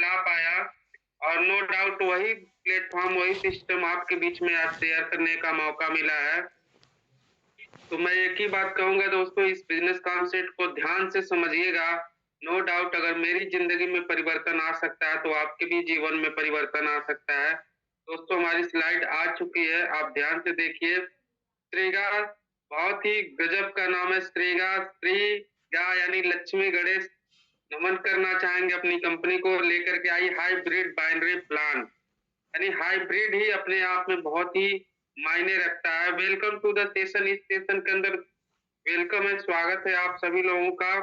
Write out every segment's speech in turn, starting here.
ला पाया और no doubt वही प्लेटफ़ॉर्म, वही सिस्टम आपके बीच में आज शेयर करने का मौका मिला है। तो मैं एक ही बात कहूँगा दोस्तों, इस बिज़नेस कॉन्सेप्ट को ध्यान से समझिएगा। नो डाउट अगर मेरी ज़िंदगी में परिवर्तन आ सकता है, तो आपके भी जीवन में परिवर्तन आ सकता है। दोस्तों हमारी स्लाइड आ चुकी है, आप ध्यान से देखिए। श्रीगा बहुत ही गज़ब का नाम है श्रीगा, श्री गा यानी लक्ष्मी गणेश नमन करना चाहेंगे अपनी कंपनी को लेकर के आई हाइब्रिड बाइनरी प्लान, यानी हाइब्रिड ही अपने आप में बहुत ही मायने रखता है। वेलकम टू द सेशन, इस सेशन के अंदर वेलकम है, स्वागत है आप सभी लोगों का।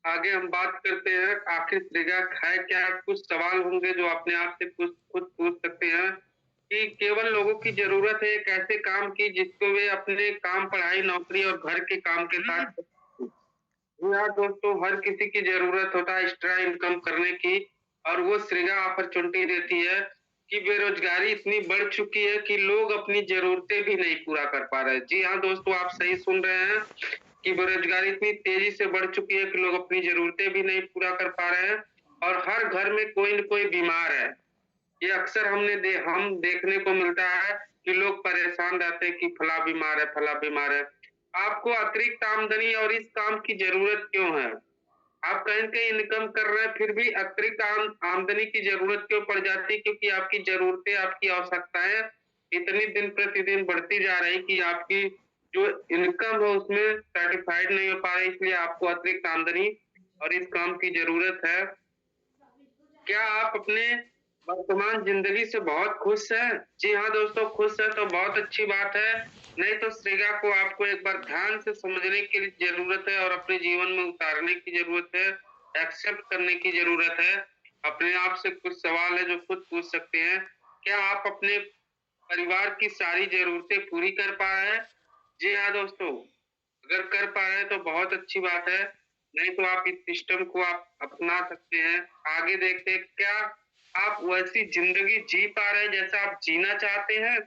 आगे हम बात करते हैं आखिर श्रीगा है क्या। कुछ सवाल होंगे जो अपने आप से कुछ खुद पूछ सकते हैं कि केवल लोगों की जरूरत है एक ऐसे काम की जिसको वे अपने काम, पढ़ाई, नौकरी और घर के काम के साथ। जी हाँ दोस्तों, हर किसी की जरूरत होता है एक्स्ट्रा इनकम करने की, और वो श्रीगा अपॉर्चुनिटी देती है कि बेरोजगारी इतनी बढ़ चुकी है कि लोग अपनी जरूरतें भी नहीं पूरा कर पा रहे। जी हाँ दोस्तों, आप सही सुन रहे हैं कि बेरोजगारी इतनी तेजी से बढ़ चुकी है कि लोग अपनी जरूरतें भी नहीं पूरा कर पा रहे हैं और हर घर में कोई न कोई बीमार है। ये अक्सर हम देखने को मिलता है कि लोग परेशान रहते हैं कि फला बीमार है, फला बीमार है। आपको अतिरिक्त आमदनी और इस काम की जरूरत क्यों है? आप कहीं न कहीं इनकम कर रहे हैं, फिर भी अतिरिक्त आमदनी की ज़रूरत क्यों पड़ जाती है? क्योंकि आपकी ज़रूरतें, आपकी आवश्यकताएँ इतनी दिन प्रतिदिन बढ़ती जा रही कि आपकी जो इनकम है उसमें सैटिस्फाइड नहीं हो पा रही, इसलिए आपको अतिरिक्त आमदनी और इस काम की ज़रूरत है। क्या आप अपने वर्तमान ज़िंदगी से बहुत खुश हैं? जी हाँ दोस्तों, खुश हैं तो बहुत अच्छी बात है। नहीं तो श्रीगा को आपको एक बार ध्यान से समझने की ज़रूरत है और अपने जीवन में उतारने की ज़रूरत है, एक्सेप्ट करने की ज़रूरत है। अपने आप से कुछ सवाल है जो खुद पूछ सकते हैं। क्या आप अपने परिवार की सारी ज़रूरतें पूरी कर पा रहे हैं? जी हाँ दोस्तों, अगर कर पा रहे हैं तो बहुत अच्छी बात है, नहीं तो आप इस सिस्टम को आप अपना सकते हैं। आगे देखते हैं, क्या आप वैसी ज़िंदगी जी पा रहे हैं जैसा आप जीना चाहते हैं?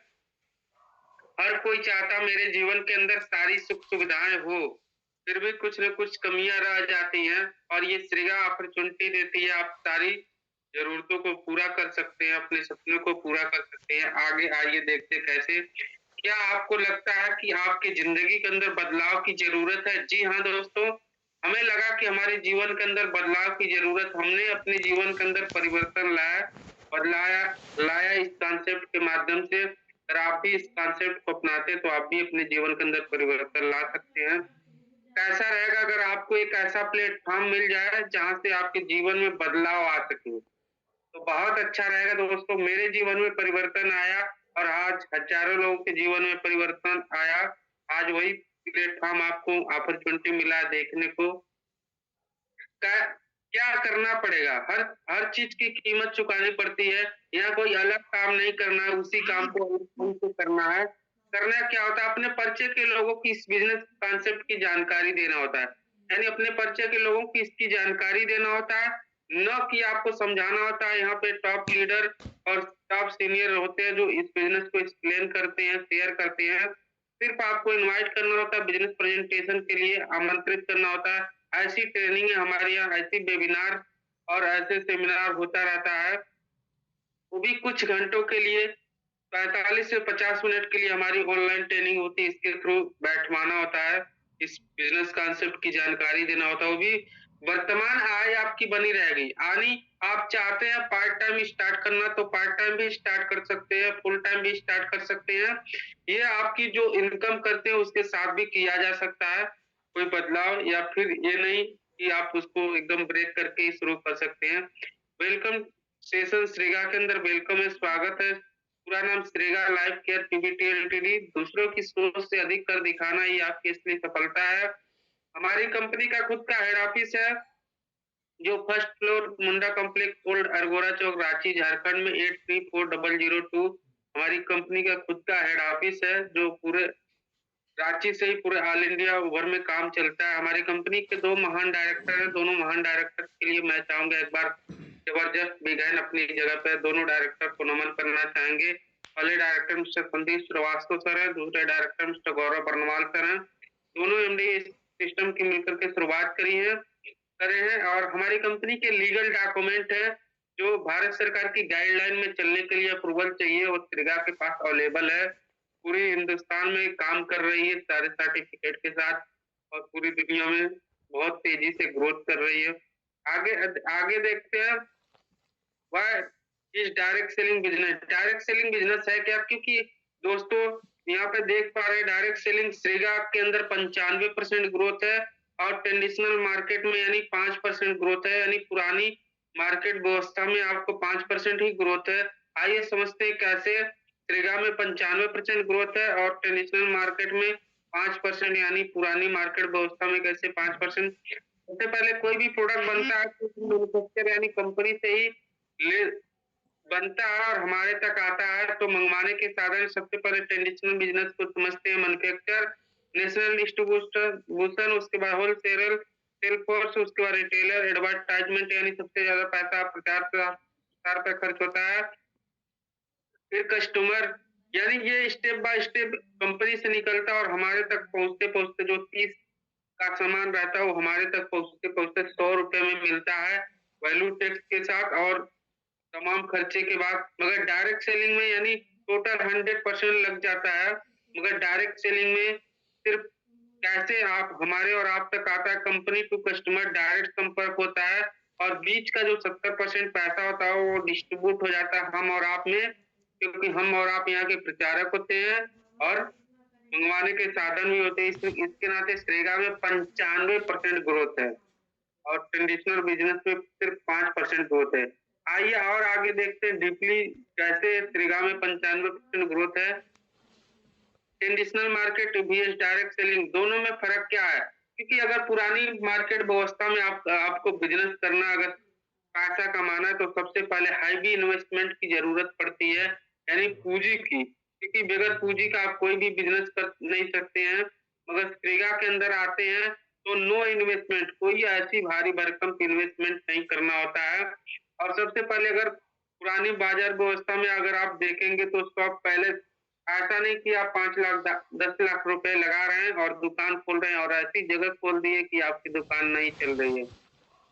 हर कोई चाहता मेरे जीवन के अंदर सारी सुख-सुविधाएँ हो, फिर भी कुछ न कुछ कमियाँ रह जाती हैं और ये श्रीगा अपॉर्च्युनिटी देती है, आप सारी ज़रूरतों को पूरा कर सकते हैं, अपने सपनों को पूरा कर सकते हैं। आगे आइए देखते हैं कैसे। क्या आपको लगता है कि आपकी ज़िंदगी के अंदर बदलाव की ज़रूरत है? जी हाँ दोस्तों, हमें लगा कि हमारे जीवन के अंदर बदलाव की ज़रूरत, हमने अपने जीवन के अंदर परिवर्तन बदलाया लाया इस कॉन्सेप्ट के माध्यम से। अगर आप भी इस कॉन्सेप्ट को अपनाते हैं तो आप भी अपने जीवन के अंदर परिवर्तन ला सकते हैं। कैसा रहेगा अगर आपको एक ऐसा प्लेटफ़ॉर्म मिल जाए जहाँ से आपके जीवन में बदलाव आ सके? तो बहुत अच्छा रहेगा दोस्तों। मेरे जीवन में परिवर्तन आया और आज हज़ारों लोगों के जीवन में परिवर्तन आया। आज वही प्लेटफ़ॉर्म आपको अपॉर्च्युनिटी मिला देखने को। क्या क्या करना पड़ेगा? हर हर चीज़ की कीमत चुकानी पड़ती है। यहाँ कोई अलग काम नहीं करना है, उसी काम को अलग ढंग से करना है। करना क्या होता है, अपने परिचय के लोगों की इस बिज़नेस कॉन्सेप्ट की जानकारी देना होता है। यानी अपने परिचय के लोगों को इसकी जानकारी देना होता है, ना कि आपको समझाना होता है। यहाँ पे टॉप लीडर और टॉप सीनियर होते हैं जो इस बिज़नेस को एक्सप्लेन करते हैं, शेयर करते हैं। सिर्फ़ आपको इनवाइट करना होता है, बिज़नेस प्रेज़ेंटेशन के लिए आमंत्रित करना होता है। ऐसी ट्रेनिंग है हमारे यहाँ, ऐसी वेबिनार और ऐसे सेमिनार होता रहता है। वो भी कुछ घंटों के लिए, 45 से 50 मिनट के लिए हमारी ऑनलाइन ट्रेनिंग होती है। इसके थ्रू बैठवाना होता है, इस बिज़नेस कॉन्सेप्ट की जानकारी देना होता है। वो भी वर्तमान आय आपकी बनी रहेगी। आप चाहते हैं पार्ट टाइम स्टार्ट करना तो पार्ट टाइम भी स्टार्ट कर सकते हैं, फुल टाइम भी स्टार्ट कर सकते हैं। ये आपकी जो इनकम करते हैं उसके साथ भी किया जा सकता है, कोई बदलाव, या फिर ये नहीं कि आप उसको एकदम ब्रेक करके ही शुरू कर सकते हैं। वेलकम सेशन श्रीगा के अंदर वेलकम है, स्वागत है। पूरा नाम श्रीगा लाइफ केयर पीवीटी एलटीडी। दूसरों की सोच से अधिक कर दिखाना ही आपकी असली सफलता है। हमारी कंपनी का खुद का हेड ऑफिस है जो फर्स्ट फ्लोर मुंडा कॉम्प्लेक्स ओल्ड अरगोड़ा चौक रांची झारखंड में 834002 हमारी कंपनी का खुद का हेड ऑफिस है जो पूरे रांची से ही पूरे ऑल इंडिया भर में काम चलता है। हमारी कंपनी के 2 महान डायरेक्टर हैं, दोनों महान डायरेक्टर के लिए मैं चाहूँगा एक बार जबरदस्त बिग अपनी जगह पे दोनों डायरेक्टर को नमन करना चाहेंगे। पहले director mister Sandeep Srivastava sir हैं, दूसरे director mister Gaurav Barnwal sir हैं। दोनों एमडी इस सिस्टम की मिलकर के शुरुआत करी है। करे हैं और हमारी कंपनी के लीगल डॉक्यूमेंट है जो भारत सरकार की गाइडलाइन में चलने के लिए अप्रूवल चाहिए, वो स्रिगा के पास अवेलेबल है। पूरे हिंदुस्तान में काम कर रही है सारे सर्टिफिकेट के साथ और पूरी दुनिया में बहुत तेजी से ग्रोथ कर रही है। आगे आगे देखते हैं वह इस डायरेक्ट सेलिंग बिजनेस है क्या? क्योंकि दोस्तों यहाँ पे देख पा रहे हैं डायरेक्ट सेलिंग श्रीगा के अंदर 95% ग्रोथ है और ट्रेडिशनल मार्केट में यानी 5% ग्रोथ है, यानी पुरानी मार्केट व्यवस्था में आपको 5% ही ग्रोथ है। आइए समझते हैं कैसे श्रीगा में 95% ग्रोथ है और ट्रेडिशनल मार्केट में 5%, यानी पुरानी मार्केट व्यवस्था में कैसे 5%। सबसे पहले कोई भी प्रोडक्ट बनता है तो मैन्युफैक्चर यानी कंपनी से ही ले बनता है और हमारे तक आता है, तो मंगवाने के साधन सबसे पहले ट्रेडिशनल बिजनेस को समझते हैं, मैन्युफैक्चर, नेशनल डिस्ट्रीब्यूशन, उसके बाद होलसेलर, सेल फोर्स, उसके बाद रिटेलर, एडवर्टाइजमेंट, यानी सबसे ज्यादा पैसा प्रचार प्रसार पे खर्च होता है, फिर कस्टमर, यानी ये स्टेप बाय स्टेप कंपनी से निकलता है और हमारे तक पहुंचते पहुंचते जो 30 का सामान रहता है वो हमारे तक पहुंचते पहुंचते 100 रुपए में मिलता है वैल्यू टैक्स के साथ और तमाम खर्चे के बाद। मगर डायरेक्ट सेलिंग में यानी टोटल 100% लग जाता है, मगर डायरेक्ट सेलिंग में सिर्फ कैसे आप हमारे और आप तक आता है, कंपनी टू कस्टमर डायरेक्ट संपर्क होता है और बीच का जो 70% पैसा होता है वो डिस्ट्रीब्यूट हो जाता है हम और आप में, क्योंकि हम और आप यहाँ के प्रचारक होते हैं और मंगवाने के साधन भी होते हैं। इसके नाते श्रेगा में 95% ग्रोथ है और ट्रेडिशनल बिजनेस में सिर्फ 5% ग्रोथ है। आइए और आगे देखते हैं डीपली कैसे श्रीगा में 95% ग्रोथ है। Traditional market VS direct selling, दोनों में फर्क क्या है? क्योंकि अगर पुरानी मार्केट व्यवस्था में आपको बिजनेस करना, अगर पैसा कमाना है तो सबसे पहले हाईवी इन्वेस्टमेंट की जरूरत पड़ती है, यानी पूंजी की, क्योंकि बगैर पूंजी का आप कोई भी बिजनेस कर नहीं सकते हैं। मगर श्रीगा के अंदर आते हैं तो नो इन्वेस्टमेंट, कोई ऐसी भारी भरकम इन्वेस्टमेंट नहीं करना होता है। और सबसे पहले अगर पुरानी बाजार व्यवस्था में अगर आप देखेंगे तो सब पहले ऐसा नहीं कि आप 5 लाख 10 लाख रुपए लगा रहे हैं और दुकान खोल रहे हैं और ऐसी जगह खोल दिए कि आपकी दुकान नहीं चल रही है।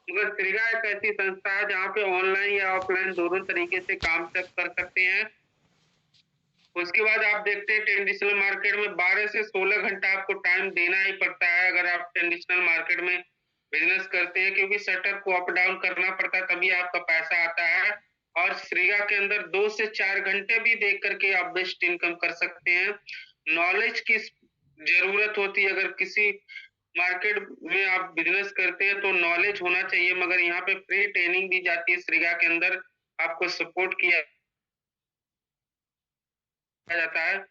मगर श्रीगा एक ऐसी संस्था है जहाँ पे ऑनलाइन या ऑफलाइन दोनों तरीके से काम कर सकते हैं। उसके बाद आप देखते हैं ट्रेडिशनल मार्केट में 12 से 16 घंटा आपको टाइम देना ही पड़ता है अगर आप ट्रेडिशनल मार्केट में बिजनेस करते हैं, क्योंकि शटर को अप डाउन करना पड़ता है तभी आपका पैसा आता है। और श्रीगा के अंदर 2 से 4 घंटे भी देख करके आप बेस्ट इनकम कर सकते हैं। नॉलेज की जरूरत होती है, अगर किसी मार्केट में आप बिजनेस करते हैं तो नॉलेज होना चाहिए, मगर यहाँ पे फ्री ट्रेनिंग दी जाती है श्रीगा के अंदर, आपको सपोर्ट किया जाता है,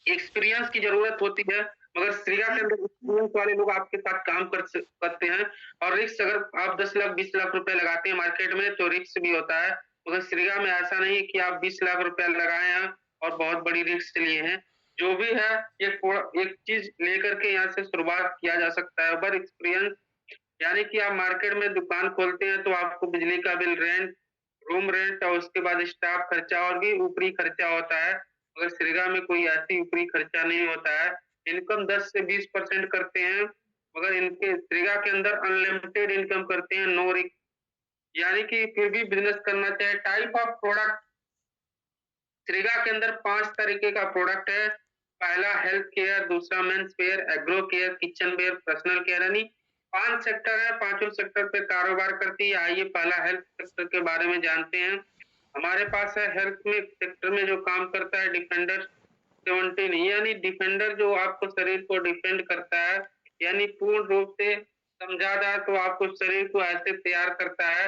एक्सपीरियंस की जरूरत होती है, मगर श्रीगा के अंदर एक्सपीरियंस वाले लोग आपके साथ काम करते हैं। और रिस्क अगर आप 10 लाख 20 लाख रुपए लगाते हैं मार्केट में तो रिस्क भी होता है, मगर श्रीगा में ऐसा नहीं है कि आप 20 लाख रुपए लगाए हैं और बहुत बड़ी रिस्क लिए हैं। जो भी है एक चीज लेकर के यहाँ से शुरुआत किया जा सकता है, पर एक्सपीरियंस, यानी कि आप मार्केट में दुकान खोलते हैं तो आपको बिजली का बिल, रेंट, रूम रेंट और उसके बाद स्टाफ खर्चा और भी ऊपरी खर्चा होता है, मगर श्रीगा में कोई ऐसी ऊपरी खर्चा नहीं होता है। इनकम 10 से 20% करते हैं, मगर इनके श्रीगा के अंदर अनलिमिटेड इनकम करते हैं, नो रिस्क, यानी कि फिर भी बिजनेस करना चाहिए। टाइप ऑफ प्रोडक्ट श्रीगा के अंदर 5 तरीके का प्रोडक्ट है। पहला हेल्थ केयर, दूसरा men's wear, agro care, kitchen ware, personal care, यानी 5 सेक्टर है, पांचों सेक्टर पे कारोबार करती है। आइए पहला हेल्थ सेक्टर के बारे में जानते हैं। हमारे पास है हेल्थ में सेक्टर में जो काम करता है डिफेंडर 17, यानी डिफेंडर जो आपको शरीर को डिफेंड करता है, यानी पूर्ण रूप से समझा जाए तो आपको शरीर को ऐसे तैयार करता है,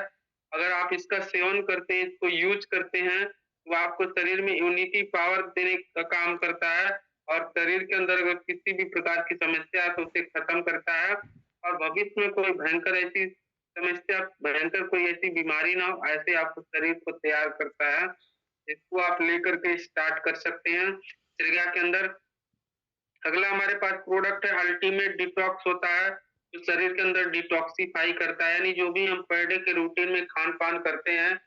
अगर आप इसका सेवन करते हैं, इसको यूज करते हैं, वो आपको शरीर में इम्यूनिटी पावर देने का काम करता है और शरीर के अंदर अगर किसी भी प्रकार की समस्या है तो उसे खत्म करता है और भविष्य में कोई भयंकर ऐसी समस्या, भयंकर कोई ऐसी बीमारी ना हो, ऐसे आपको शरीर को तैयार करता है। इसको आप लेकर के स्टार्ट कर सकते हैं श्रीगा के अंदर। अगला हमारे पास प्रोडक्ट है अल्टीमेट डिटॉक्स, होता है जो शरीर के अंदर डिटॉक्सिफाई करता है, यानी जो भी हम पर डे के रूटीन में खान पान करते हैं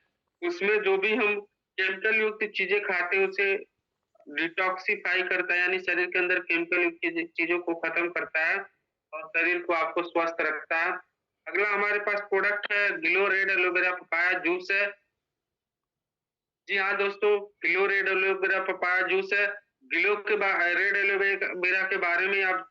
उसमें जो भी हम केमिकल युक्त चीजें खाते हैं उसे डिटॉक्सिफाई करता है, यानी शरीर के अंदर केमिकल युक्त चीजों को खत्म करता है और शरीर को आपको स्वस्थ रखता है। अगला हमारे पास प्रोडक्ट है glow red aloe vera papaya juice है। जी हाँ दोस्तों, glow red aloe vera papaya juice है। ग्लो के रेड एलोवेरा के बारे में आप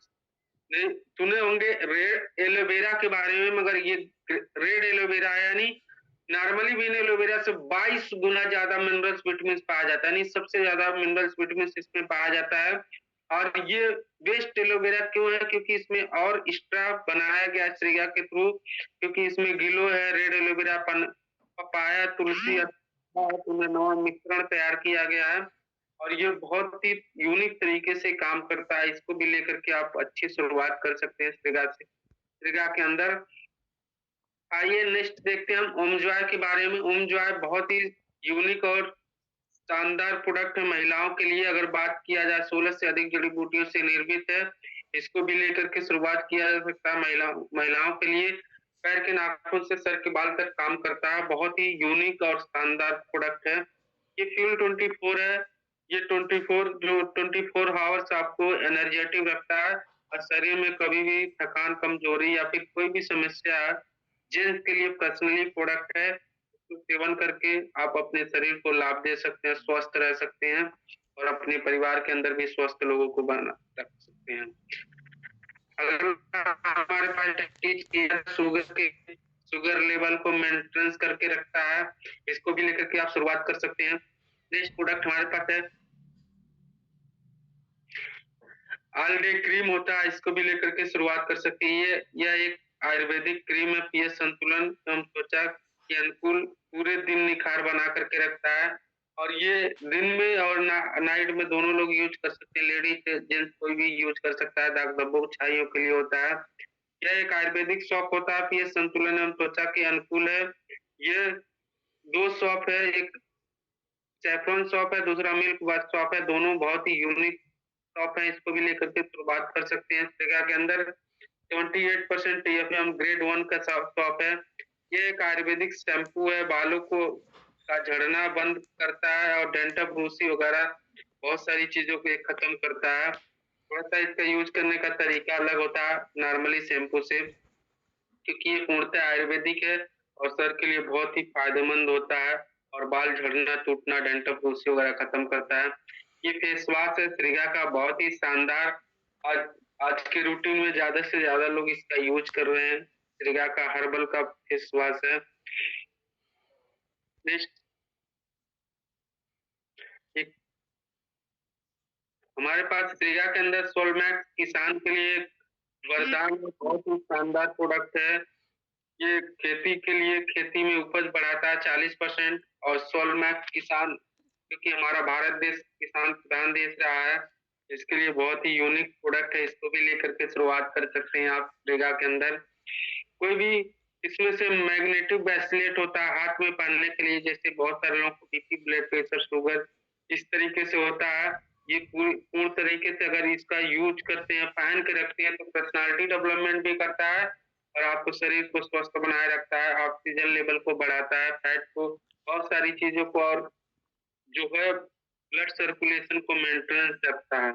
नहीं सुने होंगे, रेड एलोवेरा के बारे में, मगर ये रेड एलोवेरा है, यानी नॉर्मली बीन एलोवेरा से 22 गुना ज्यादा मिनरल्स विटामिन पाया जाता है, यानी सबसे ज्यादा मिनरल्स विटामिन इसमें पाया जाता है। और ये बेस्ट एलोवेरा क्यों है? क्योंकि इसमें और एक्स्ट्रा बनाया गया श्रेया के थ्रू, क्योंकि इसमें गिलो है, रेड एलोवेरा, पपाया, तुलसी, नवा मिश्रण तैयार किया गया है और ये बहुत ही यूनिक तरीके से काम करता है। इसको भी लेकर के आप अच्छी शुरुआत कर सकते हैं श्रेया से। श्रेया के अंदर आइए नेक्स्ट देखते हैं हम ओम जॉय के बारे में। ओम जॉय बहुत ही यूनिक और शानदार प्रोडक्ट है महिलाओं के लिए। अगर बात किया जाए 16 से अधिक जड़ी बूटियों से निर्मित है। इसको भी लेकर के शुरुआत किया जा सकता है महिलाओं के लिए। पैर के नाखून से सर के बाल तक काम करता है। बहुत ही यूनिक और शानदार प्रोडक्ट है। ये फ्यूल 24 है। ये 24 हावर्स आपको एनर्जेटिक रखता है और शरीर में कभी भी थकान, कमजोरी या फिर कोई भी समस्या जेंट्स के लिए पर्सनली प्रोडक्ट है। सेवन करके आप अपने शरीर को लाभ दे सकते हैं, स्वस्थ रह सकते हैं और अपने परिवार के अंदर भी स्वस्थ लोगों को बना रख सकते हैं। अगर हमारे पास शुगर लेवल को मेंटेनेंस करके रखता है, इसको भी लेकर के आप शुरुआत कर सकते हैं। नेक्स्ट प्रोडक्ट हमारे पास है ऑल डे क्रीम होता है, इसको भी लेकर के शुरुआत कर सकते हैं। यह एक आयुर्वेदिक क्रीम है। पीएच संतुलन एवं त्वचा के अनुकूल पूरे दिन निखार बना करके रखता है और ये दिन में और नाइट में दोनों लोग यूज कर सकते हैं। लेडीज जेंट्स कोई भी यूज कर सकता है। दाग धब्बों छाइयों के लिए होता है। यह एक आयुर्वेदिक शॉप होता है। पीएच संतुलन एवं त्वचा के अनुकूल है। ये दो शॉप है, एक सैफरन शॉप है, दूसरा मिल्क बाथ शॉप है। दोनों बहुत ही यूनिक शॉप है। इसको भी लेकर के शुरुआत कर सकते हैं। इस जगह के अंदर 78% टीएफएम ग्रेड 1 का शॉप है। ये एक आयुर्वेदिक शैम्पू है। बालों को का झड़ना बंद करता है और डेंटल ब्रूसी वगैरह बहुत सारी चीजों को ये खत्म करता है। थोड़ा सा इसका यूज करने का तरीका अलग होता है नॉर्मली शैम्पू से, क्योंकि ये पूर्णतः आयुर्वेदिक है और सर के लिए बहुत ही फायदेमंद होता है और बाल झड़ना, टूटना, डेंटल ब्रूसी वगैरह खत्म करता है। ये फेस वॉश है श्रेया का, बहुत ही शानदार। आज आज के रूटीन में ज्यादा से ज्यादा लोग इसका यूज कर रहे हैं। श्रेया का हर्बल का फेस वॉश है। नेक्स्ट एक हमारे पास श्रेया के अंदर सोलमैक्स किसान के लिए वरदान है। बहुत ही शानदार प्रोडक्ट है। ये खेती के लिए, खेती में उपज बढ़ाता है 40%। और सोलमैक्स किसान, क्योंकि हमारा भारत देश किसान प्रधान देश रहा है, इसके लिए बहुत ही यूनिक प्रोडक्ट है। इसको भी लेकर के शुरुआत कर सकते हैं आप रेगा के अंदर। कोई भी इसमें से मैग्नेटिक ब्रेसलेट होता है हाथ में पहनने के लिए, जैसे बहुत सारे लोगों को बीपी, ब्लड प्रेशर, शुगर इस तरीके से होता है। ये पूर्ण तरीके से अगर इसका यूज करते हैं, पहन के रखते हैं, तो पर्सनालिटी डेवलपमेंट भी करता है और आपको शरीर को स्वस्थ बनाए रखता है, ऑक्सीजन लेवल को बढ़ाता है, फैट को, बहुत सारी चीजों को, और जो है ब्लड सर्कुलेशन को मेंटेनेंस रखता है।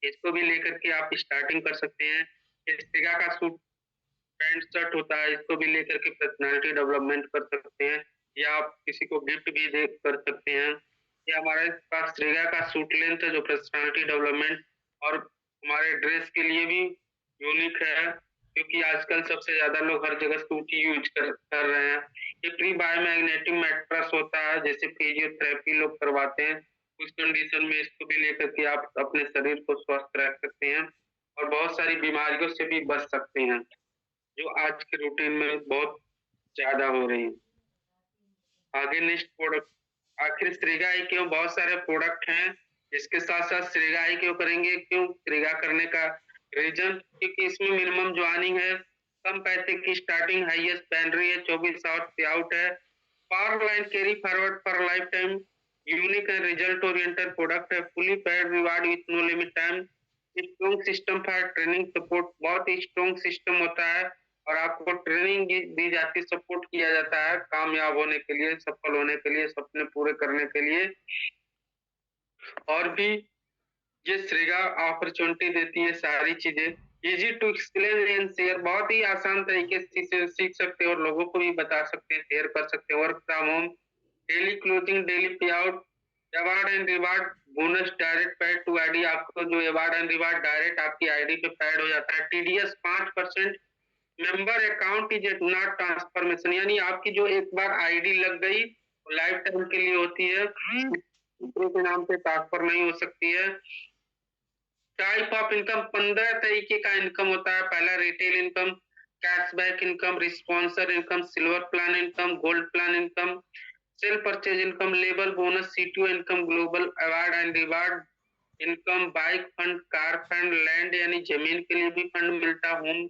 इसको भी लेकर के आप स्टार्टिंग कर सकते हैं। इस्तेगा का सूट पैंट शर्ट होता है, इसको भी लेकर के पर्सनालिटी डेवलपमेंट कर सकते हैं या आप किसी को गिफ्ट भी दे कर सकते हैं। ये हमारे पास श्रेया का सूट लेंथ है जो पर्सनालिटी डेवलपमेंट और हमारे ड्रेस के लिए भी यूनिक है, क्योंकि आजकल सबसे ज्यादा लोग हर जगह सूट ही यूज कर रहे हैं। ये प्री बायोमैग्नेटिक मैट्रेस होता है, जैसे फिजियोथेरेपी लोग करवाते हैं, उस कंडीशन में इसको भी लेकर के आप अपने शरीर को स्वस्थ रख सकते हैं और बहुत सारी बीमारियों से भी बच सकते हैं जो आज के रूटीन में बहुत ज्यादा हो रही है। आगे नेक्स्ट प्रोडक्ट, आखिर श्रेगा ही क्यों, बहुत सारे प्रोडक्ट हैं। इसके साथ साथ श्रेगा ही क्यों करेंगे, क्यों श्रेगा करने का रीजन, क्योंकि इसमें मिनिमम ज्वाइनिंग है, कम पैसे की स्टार्टिंग, हाईएस्ट सैलरी है, 24 आवर पे आउट है, power line carry forward for lifetime, unique है, रिजल्ट ओरिएंटेड प्रोडक्ट है, fully paid reward with no limit time, strong system for training support, बहुत ही strong system होता है और आपको ट्रेनिंग दी जाती है, सपोर्ट किया जाता है कामयाब होने के लिए, सफल होने के लिए, सपने पूरे करने के लिए। और भी ये श्रेगा अपॉर्चुनिटी देती है सारी चीजें। Easy to explain and share, बहुत ही आसान तरीके से इसे सीख सकते हैं और लोगों को भी बता सकते हैं, शेयर कर सकते हैं। Work from home, daily closing, daily pay out, award and reward, bonus direct paid to ID, आपको जो अवार्ड एंड रिवार्ड डायरेक्ट आपकी आईडी पे पैड हो जाता है। TDS 5%, member account is not transformation, यानी आपकी जो एक बार आईडी लग गई लाइफ टाइम के लिए होती है, दूसरे के नाम पे ट्रांसफर नहीं हो सकती है। टाइप ऑफ इनकम, 15 तरीके का इनकम होता है। पहला रिटेल इनकम, कैशबैक इनकम, रिस्पॉन्सर income, silver plan income, gold plan income, sale purchase income, labour bonus, CTO income, global award and reward income, bike fund, car fund, land यानी जमीन के लिए भी फंड मिलता है, होम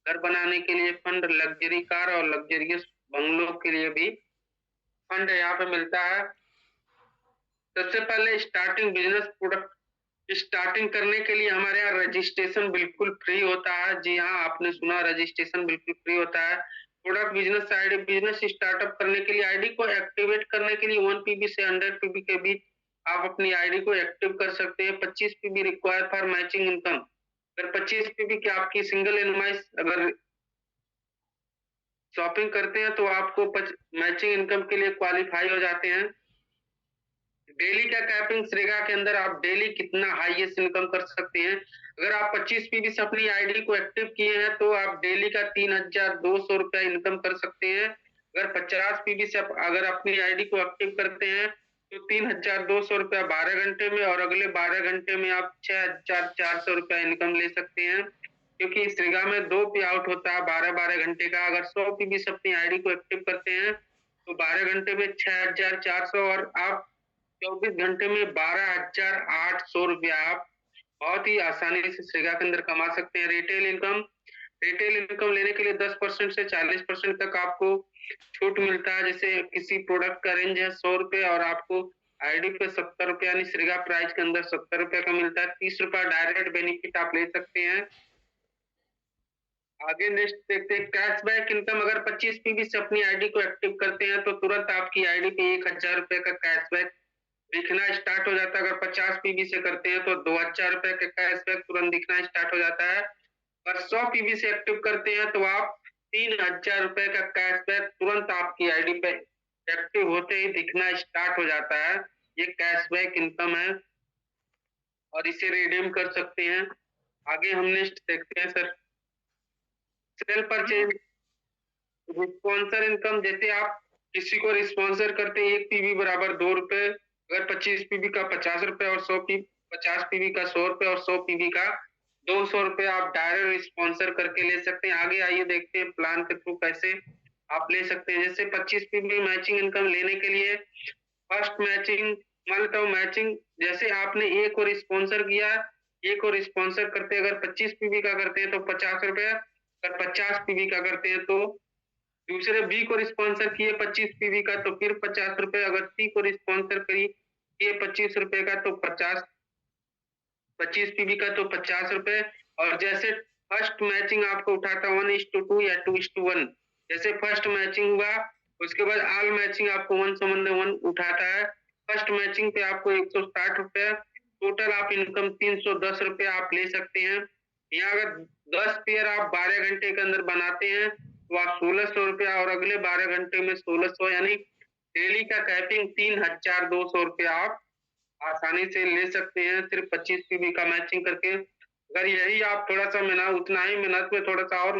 घर बनाने के लिए फंड, लग्जरी कार और लग्जरियस बंगलों के लिए भी फंड यहाँ पे मिलता है। सबसे पहले स्टार्टिंग बिजनेस प्रोडक्ट स्टार्टिंग करने के लिए हमारे यहाँ रजिस्ट्रेशन बिल्कुल फ्री होता है। जी हाँ, आपने सुना, रजिस्ट्रेशन बिल्कुल फ्री होता है। Product business ID, business startup करने के लिए आईडी को एक्टिवेट करने के लिए 1 पीबी से 100 पीबी के बीच आप अपनी आईडी को एक्टिव कर सकते हैं। 25 PB require for matching income, अगर 25 पीबी की आपकी सिंगल इनवॉइस अगर शॉपिंग करते हैं तो आपको मैचिंग इनकम के लिए क्वालिफाई हो जाते हैं। डेली का कैपिंग, श्रेगा के अंदर आप डेली कितना हाईएस्ट इनकम कर सकते हैं। अगर आप 25 पीबी से अपनी आईडी को एक्टिव किए हैं तो आप डेली का 3,200 रुपया इनकम कर सकते हैं। अगर 50 पीबी से अगर अपनी आईडी को एक्टिव करते हैं तो 3,200 रुपया 12 घंटे में, और अगले 12 घंटे में आप 6,400 रुपया इनकम ले सकते हैं। क्योंकि श्रेगा में 2 पे आउट होता है 12-12 घंटे का। अगर 100 पीबी से अपनी आईडी को एक्टिव करते हैं तो 12 घंटे में 6,400, और आप 24 घंटे में 12,800 रुपया आप बहुत ही आसानी से श्रेगा के अंदर कमा सकते हैं। रिटेल इनकम लेने के लिए 10% से 40% तक आपको छूट मिलता है। जैसे किसी प्रोडक्ट का रेंज है 100 रुपए और आपको आईडी पे 70 रुपया यानी श्रेगा प्राइस के अंदर 70 रुपया का मिलता है। 30 रुपया डायरेक्ट बेनिफिट आप ले सकते हैं। आगे नेक्स्ट देखते हैं कैशबैक इनकम। अगर 25 पीबी से अपनी आईडी को एक्टिव करते हैं तो तुरंत आपकी आईडी पे 1,000 रुपए का कैशबैक दिखना स्टार्ट हो जाता है। अगर 50 पीबी से करते हैं तो 2,000 रुपए का कैशबैक तुरंत दिखना स्टार्ट हो जाता है। और 100 पीबी से एक्टिव करते हैं तो आप 3,000 रुपए का कैशबैक तुरंत आपकी आईडी पे एक्टिव होते ही दिखना स्टार्ट हो जाता है। ये कैशबैक इनकम है और इसे रिडीम कर सकते हैं। आगे हम नेक्स्ट देखते हैं सर, सेल परचेज रिस्पॉन्सर इनकम। जैसे आप किसी को रिस्पॉन्सर करते हैं 1 पीबी बराबर 2 रुपए, अगर 25 पीबी का 50 रुपए और 50 पीबी का 100 रुपए और 100 पीबी का 200 रुपए आप डायरेक्ट रिस्पॉन्सर करके ले सकते हैं। आगे आइए देखते हैं प्लान के थ्रू कैसे आप ले सकते हैं। जैसे 25 पीबी मैचिंग इनकम लेने के लिए फर्स्ट मैचिंग, मान लेता हूँ मैचिंग, जैसे आपने ए को रिस्पॉन्सर किया, ए को रिस्पॉन्सर करते अगर 25 पीबी का करते हैं तो 50 रुपए, अगर 50 पीबी का करते हैं तो दूसरे बी को रिस्पॉन्सर किए 25 पीबी का तो फिर 50 रुपए, अगर सी को रिस्पॉन्सर किए 25 रुपए का तो 25 पीबी का तो 50 रुपए। और जैसे फर्स्ट मैचिंग आपको उठाता 1:2 या 2:1, जैसे फर्स्ट मैचिंग हुआ उसके बाद ऑल मैचिंग आपको 1:1 उठाता है। फर्स्ट मैचिंग पे आपको 160 रुपया, टोटल आप इनकम 310 रुपया आप ले सकते हैं। यहाँ अगर 10 पेयर आप 12 घंटे के अंदर बनाते हैं तो आप 1,600 रुपया, और अगले 12 घंटे में 1,600, यानी डेली का कैपिंग 3,200 रुपया आप आसानी से ले सकते हैं सिर्फ 25 पीबी का मैचिंग करके। अगर यही आप थोड़ा सा मेहनत, उतना ही मेहनत में थोड़ा सा और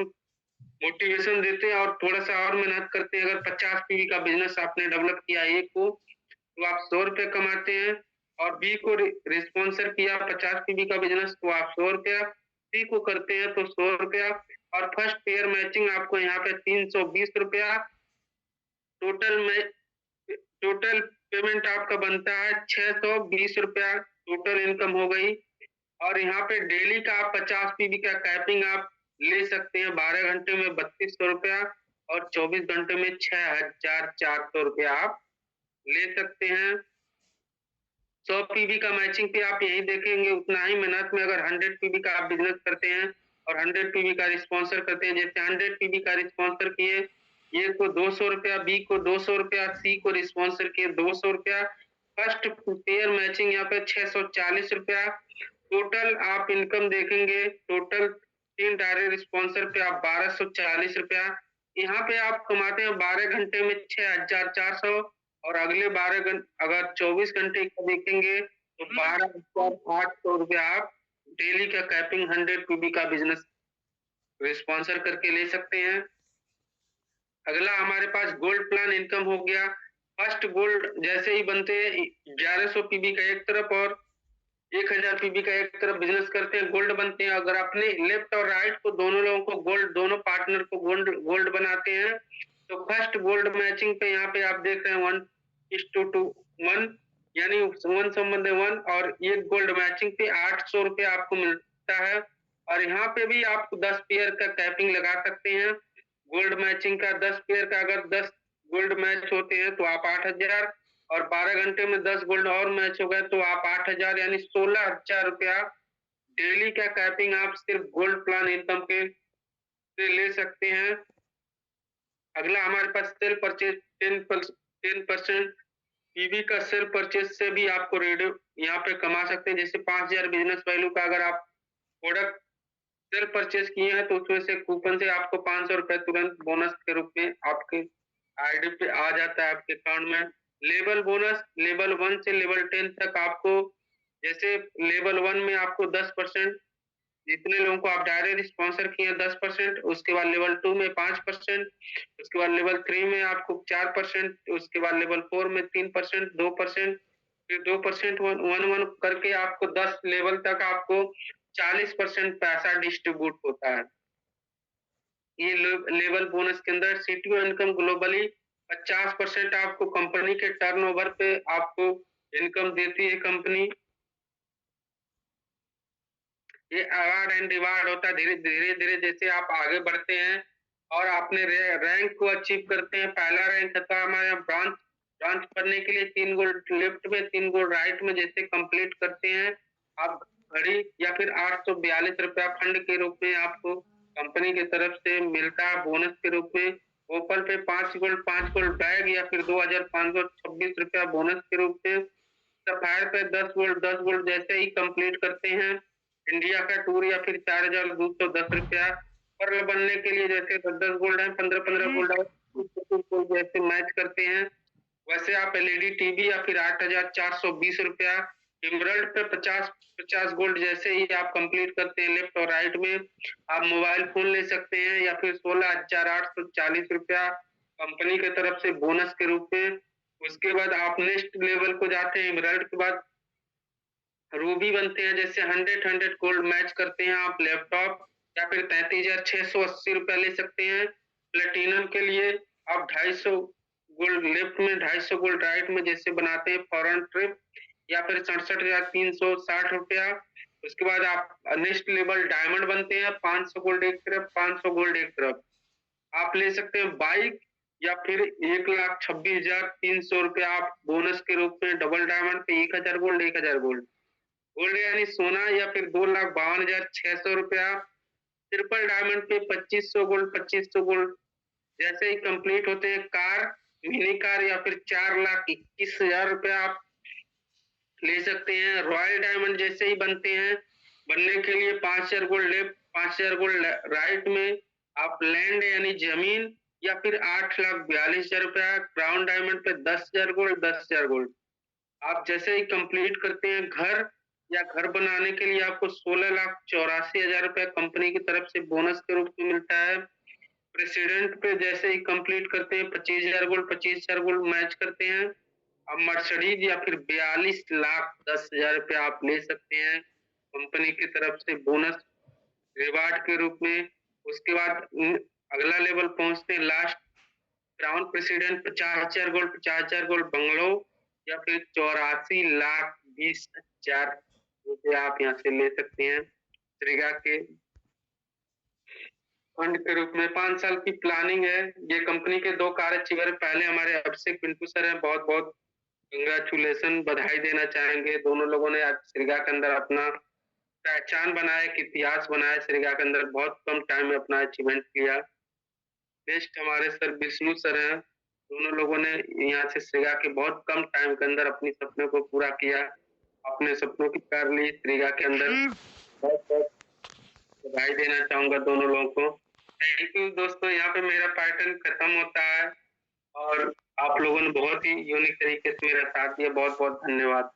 मोटिवेशन देते हैं और थोड़ा सा और मेहनत करते हैं, अगर 50 पीबी का बिजनेस आपने डेवलप किया ए को तो आप 100 रुपए कमाते हैं, और बी को रिस्पॉन्सर किया 50 पीबी का बिजनेस तो आप 100 रुपया, सी को करते हैं तो 100 रुपया, और फर्स्ट पेयर मैचिंग आपको यहाँ पे 320 रुपया, टोटल में टोटल पेमेंट आपका बनता है 620 रुपया, टोटल इनकम हो गई। और यहाँ पे डेली का आप 50 पीबी का कैपिंग आप ले सकते हैं 12 घंटे में 3,200 रुपया, और 24 घंटे में 6,400 रुपया आप ले सकते हैं। 100 पीबी का मैचिंग पे आप यही देखेंगे उतना ही मेहनत में, अगर 100 पीबी का आप बिजनेस करते हैं और 100 पीबी का रिस्पॉन्सर करते हैं, जैसे 100 पीबी का रिस्पॉन्सर किए, ए को 200 रुपया, बी को 200 रुपया, सी को रिस्पॉन्सर किए 200 रुपया, फर्स्ट पेयर मैचिंग यहाँ पे 640 रुपया, टोटल आप इनकम देखेंगे, टोटल 3 डायरेक्ट स्पॉन्सर पे आप 1240 रुपया, यहाँ पे आप कमाते हैं 12 घंटे में 6400 और अगले 12 अगर 24 घंटे का देखेंगे तो 12,800 रुपया आप डेली का कैपिंग 100 पीबी का बिजनेस स्पॉन्सर करके ले सकते हैं। अगला हमारे पास गोल्ड प्लान इनकम हो गया। फर्स्ट गोल्ड जैसे ही बनते हैं 1100 पीबी का एक तरफ और 1000 पीबी का एक तरफ बिजनेस करते हैं, गोल्ड बनते हैं। अगर अपने लेफ्ट और राइट को दोनों लोगों को गोल्ड, दोनों पार्टनर को गोल्ड गोल्ड बनाते हैं तो फर्स्ट गोल्ड मैचिंग पे यहाँ पे आप देख रहे हैं 1:1 यानी 1:1 और ये गोल्ड मैचिंग पे 800 रुपया आपको मिलता है। और यहाँ पे भी आप 10 पेयर का कैपिंग लगा सकते हैं। गोल्ड मैचिंग का 10 पेयर का अगर 10 गोल्ड मैच होते हैं तो आप 8000 और 12 घंटे में 10 गोल्ड और मैच हो गए तो आप 8000 यानी 16,000 रुपया डेली का कैपिंग आप सिर्फ गोल्ड प्लान इनकम के से ले सकते हैं। अगला हमारे पास सेल परचेज 10% पीवी का सेल परचेज से भी आपको रेडियो यहाँ पे कमा सकते हैं। जैसे 5000 बिजनेस वैल्यू का अगर आप प्रोडक्ट सेल परचेज किए हैं तो उसमें से कूपन से आपको 500 रुपए तुरंत बोनस के रूप में आपके आईडी पे आ जाता है आपके अकाउंट में। लेवल बोनस लेवल 1 से लेवल 10 तक आपको, जैसे लेवल 1 में आपको 10%, जितने लोगों को आप डायरेक्ट स्पॉन्सर किए हैं 10%, उसके बाद लेवल 2 में 5%, उसके बाद लेवल 3 में आपको 4%, उसके बाद लेवल 4 में 3%, 2%, फिर 2% 1 करके आपको 10 लेवल तक आपको 40% पैसा डिस्ट्रीब्यूट होता है। ये लेवल बोनस के अंदर सीटीओ इनकम ग्लोबली 50% आपको कंपनी के टर्नओवर पे आपको इनकम देती है कंपनी। ये अवार्ड एंड रिवार्ड होता है। धीरे धीरे धीरे जैसे आप आगे बढ़ते हैं और अपने रैंक को अचीव करते हैं, पहला रैंक था हमारे यहाँ ब्रांच ब्रांच करने के लिए 3 गोल्ड लेफ्ट में 3 गोल्ड राइट में जैसे कंप्लीट करते हैं आप घड़ी या फिर 842 रुपया फंड के रूप में आपको कंपनी की तरफ से मिलता है बोनस के रूप में। ओपल पे 5 गोल्ड बैग या फिर 2526 रुपया बोनस के रूप में। सफायर पे 10 गोल्ड जैसे ही कंप्लीट करते हैं इंडिया का टूर या फिर 4210 रुपया। पर्ल बनने के लिए जैसे 10 गोल्ड है, 15 गोल्ड है, जैसे मैच करते हैं वैसे आप एलईडी टीवी या फिर 8420 रुपया। इमरल्ड पे 50 गोल्ड जैसे ही आप कंप्लीट करते हैं लेफ्ट और राइट में आप मोबाइल फोन ले सकते हैं या फिर 16,840 रुपया कंपनी की तरफ से बोनस के रूप में। उसके बाद आप नेक्स्ट लेवल को जाते हैं, इमरल्ड के बाद रूबी बनते हैं, जैसे 100 गोल्ड मैच करते हैं आप लैपटॉप या फिर 33,680 रुपया ले सकते हैं। प्लेटिनम के लिए आप 250 गोल्ड लेफ्ट में 250 गोल्ड राइट में जैसे बनाते हैं फॉरेन ट्रिप या फिर 67,360 रुपया। उसके बाद आप नेक्स्ट लेवल डायमंड बनते हैं, 500 गोल्ड एक तरफ 500 गोल्ड एक तरफ आप ले सकते हैं बाइक या फिर 1,26,300 रुपया आप बोनस के रूप में। डबल डायमंड पे 1000 गोल्ड 1000 गोल्ड गोल्ड यानी सोना या फिर 2,52,600 रुपया। ट्रिपल डायमंड पे 2500 गोल्ड 2500 गोल्ड जैसे ही कंप्लीट होते हैं कार मिनी कार या फिर 4,21,000 रुपया आप ले सकते हैं। रॉयल डायमंड जैसे ही बनते हैं बनने के लिए 5000 गोल्ड लेफ्ट 5000 गोल्ड राइट में आप लैंड यानी जमीन या फिर 8,42,000 रुपया। क्राउन डायमंड पे 10,000 गोल्ड 10,000 गोल्ड आप जैसे ही कंप्लीट करते हैं घर या घर बनाने के लिए आपको 16,84,000 रुपया कंपनी की तरफ से बोनस के रूप में मिलता है। प्रेसिडेंट पे जैसे ही कंप्लीट करते हैं 25,000 गोल्ड मैच करते हैं अब मर्सिडीज या फिर 42,10,000 रुपया आप ले सकते हैं कंपनी की तरफ से बोनस रिवार्ड के रूप में। उसके बाद अगला लेवल पहुंचते हैं last crown president 50,000 gold bungalow या फिर 84,20,000 रुपये आप यहाँ से ले सकते हैं श्रीगा के फंड के रूप में। 5 साल की प्लानिंग है। ये कंपनी के 2 कार्यचिवर पहले हमारे अभिषेक पिंटू सर हैं, बहुत बहुत कंग्रेचुलेशन बधाई देना चाहेंगे। दोनों लोगों ने आज श्रीगा के अंदर अपना पहचान बनाया, एक इतिहास बनाया। श्रीगा के अंदर बहुत कम टाइम में अपना अचीवमेंट किया। नेक्स्ट हमारे सर विष्णु सर हैं, दोनों लोगों ने यहाँ से श्रीगा के बहुत कम टाइम के अंदर अपने सपने को पूरा किया, अपने सपनों की कर ली श्रीगा के अंदर। बहुत बहुत बधाई देना चाहूंगा दोनों लोगों को। थैंक यू दोस्तों, यहाँ पे मेरा पैटर्न खत्म होता है और आप लोगों ने बहुत ही यूनिक तरीके से मेरा साथ दिया। बहुत बहुत धन्यवाद।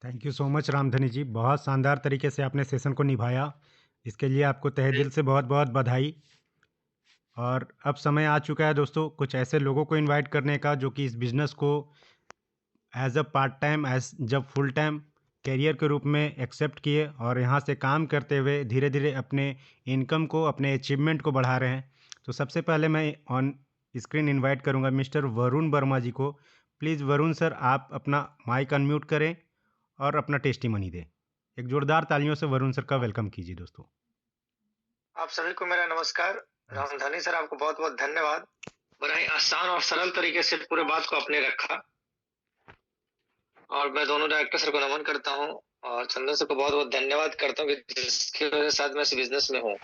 Thank you so much Ramdhani ji, बहुत शानदार तरीके से आपने सेशन को निभाया। इसके लिए आपको तहे दिल से बहुत बहुत बधाई। और अब समय आ चुका है दोस्तों कुछ ऐसे लोगों को इनवाइट करने का जो कि इस बिज़नेस को as a part time as जब फुल टाइम कैरियर के रूप में एक्सेप्ट किए और यहाँ से काम करते हुए धीरे धीरे अपने इनकम को, अपने अचीवमेंट को बढ़ा रहे हैं। तो सबसे पहले मैं ऑन स्क्रीन इनवाइट करूँगा मिस्टर वरुण वर्मा जी को। प्लीज़ वरुण सर, आप अपना माइक अनम्यूट करें और अपना टेस्टिमनी दें। एक जोरदार तालियों से वरुण सर का वेलकम कीजिए दोस्तों। आप सभी को मेरा नमस्कार। रामधनी सर, आपको बहुत बहुत धन्यवाद। बड़ा ही आसान और सरल तरीके से पूरे बात को आपने रखा और मैं दोनों डायरेक्टर सर को नमन करता हूँ और चंदन सर को बहुत बहुत धन्यवाद करता हूँ कि जिसकी वजह से आज मैं इस बिजनेस में हूँ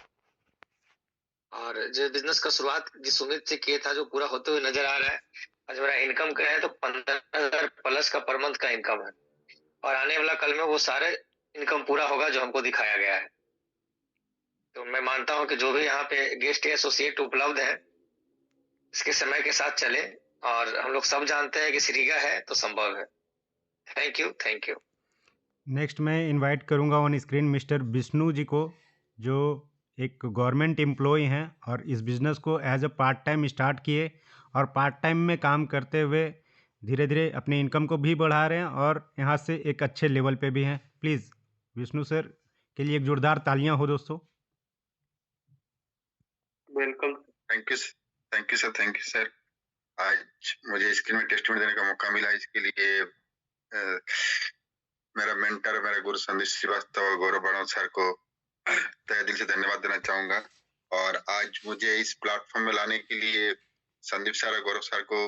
और जो बिजनेस का शुरुआत जिस उम्मीद से किया था जो पूरा होते हुए नजर आ रहा है। आज मेरा इनकम क्या है तो 15,000 प्लस का पर मंथ का इनकम है और आने वाला कल में वो सारे इनकम पूरा होगा जो हमको दिखाया गया है। तो मैं मानता हूँ कि जो भी यहाँ पे गेस्ट या एसोसिएट उपलब्ध है इसके समय के साथ चले और हम लोग सब जानते हैं कि श्रीगा है तो संभव है। Thank you, thank you. Next मैं इनवाइट करूंगा on screen mister Vishnu ji को, जो एक गवर्नमेंट एम्प्लॉय हैं और इस बिज़नेस को as a part time start किए और पार्ट टाइम में काम करते हुए धीरे धीरे अपने इनकम को भी बढ़ा रहे हैं और यहाँ से एक अच्छे लेवल पे भी हैं। प्लीज़ विष्णु सर के लिए एक जोरदार तालियां हो दोस्तों। Welcome. Thank you sir, thank you sir. आज मुझे स्क्रीन में टेस्टमेंट देने का मौका मिला, इसके लिए मेरा मेंटर, मेरा गुरु संदीप श्रीवास्तव और गौरव बणोर सर को तहे दिल से धन्यवाद देना चाहूंगा। और आज मुझे इस प्लेटफॉर्म में लाने के लिए संदीप सर और गौरव सर को